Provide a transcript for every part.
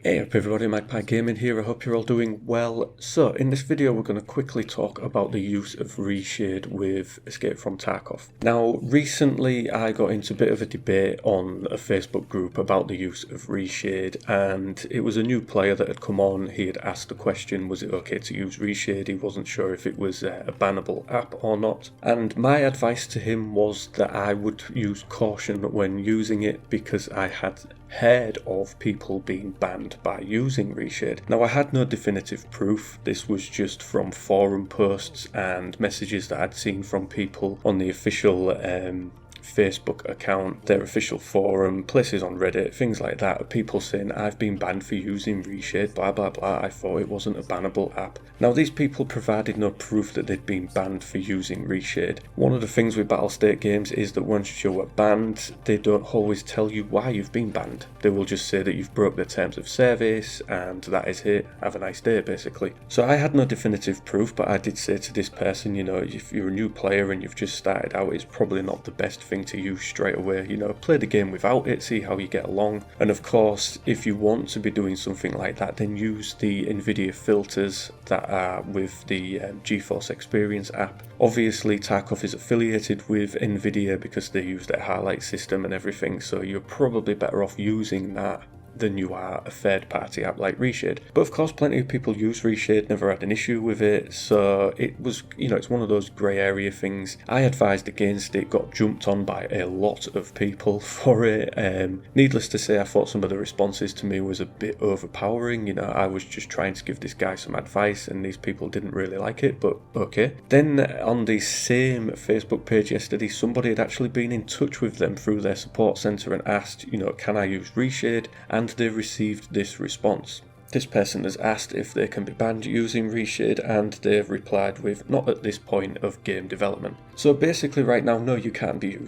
Hey up everybody, Magpie Gaming here, I hope you're all doing well. So in this video we're going to quickly talk about the use of Reshade with Escape from Tarkov. Now recently I got into a bit of a debate on a Facebook group about the use of Reshade, and it was a new player that had come on. He had asked the question, was it okay to use Reshade? He wasn't sure if it was a bannable app or not, and my advice to him was that I would use caution when using it because I had heard of people being banned by using Reshade. Now I had no definitive proof, this was just from forum posts and messages that I'd seen from people on the official Facebook account, their official forum, places on Reddit, things like that, people saying I've been banned for using Reshade, blah blah blah, I thought it wasn't a bannable app. Now these people provided no proof that they'd been banned for using Reshade. One of the things with Battlestate games is that once you are banned, they don't always tell you why you've been banned. They will just say that you've broke their terms of service and that is it, have a nice day basically. So I had no definitive proof, but I did say to this person, you know, if you're a new player and you've just started out, it's probably not the best thing to use straight away. You know, play the game without it, see how you get along, and of course if you want to be doing something like that, then use the Nvidia filters that are with the GeForce Experience app. Obviously Tarkov is affiliated with Nvidia because they use their highlight system and everything, so you're probably better off using that than you are a third-party app like Reshade. But of course plenty of people use Reshade, never had an issue with it, so it was, you know, it's one of those grey area things. I advised against it, got jumped on by a lot of people for it. Needless to say, I thought some of the responses to me was a bit overpowering. You know, I was just trying to give this guy some advice and these people didn't really like it, but okay. Then on the same Facebook page yesterday, somebody had actually been in touch with them through their support centre and asked, you know, can I use Reshade? And they received this response. This person has asked if they can be banned using Reshade, and they've replied with not at this point of game development. So basically right now, no, you can't be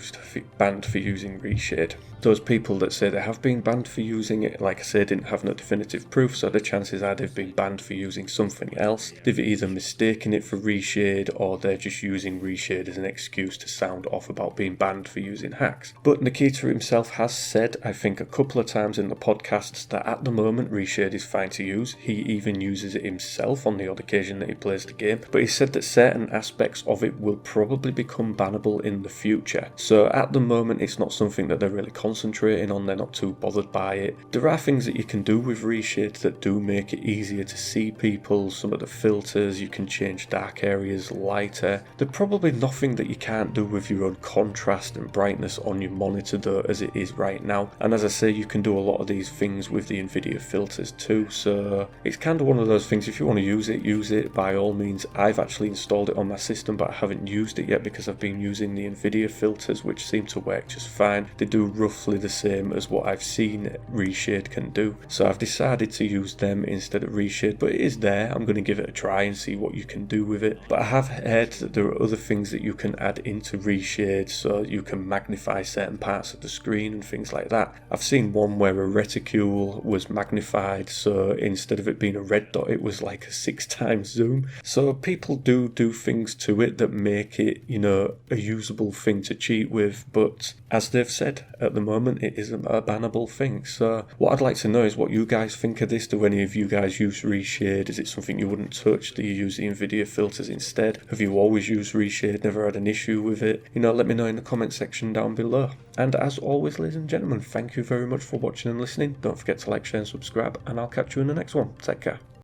banned for using Reshade. Those people that say they have been banned for using it, like I say, didn't have no definitive proof, so the chances are they've been banned for using something else. They've either mistaken it for Reshade or they're just using Reshade as an excuse to sound off about being banned for using hacks. But Nikita himself has said, I think a couple of times in the podcasts, that at the moment Reshade is fine to use. He even uses it himself on the odd occasion that he plays the game, but he said that certain aspects of it will probably become bannable in the future. So at the moment it's not something that they're really concentrating on, they're not too bothered by it. There are things that you can do with Reshade that do make it easier to see people, some of the filters, you can change dark areas lighter. There's probably nothing that you can't do with your own contrast and brightness on your monitor though, as it is right now. And as I say, you can do a lot of these things with the Nvidia filters too, so it's kind of one of those things, if you want to use it by all means. I've actually installed it on my system, but I haven't used it yet because I've been using the Nvidia filters, which seem to work just fine. They do roughly the same as what I've seen Reshade can do, so I've decided to use them instead of Reshade, but it is there. I'm going to give it a try and see what you can do with it. But I have heard that there are other things that you can add into Reshade, so you can magnify certain parts of the screen and things like that. I've seen one where a reticule was magnified, so instead of it being a red dot, it was like a 6 times zoom. So people do things to it that make it, you know, a usable thing to cheat with, but as they've said, at the moment it isn't a bannable thing. So what I'd like to know is what you guys think of this. Do any of you guys use Reshade? Is it something you wouldn't touch? Do you use the Nvidia filters instead? Have you always used Reshade, never had an issue with it? You know, let me know in the comment section down below. And as always, ladies and gentlemen, thank you very much for watching and listening. Don't forget to like, share and subscribe, and I'll catch you in the next one. Take care.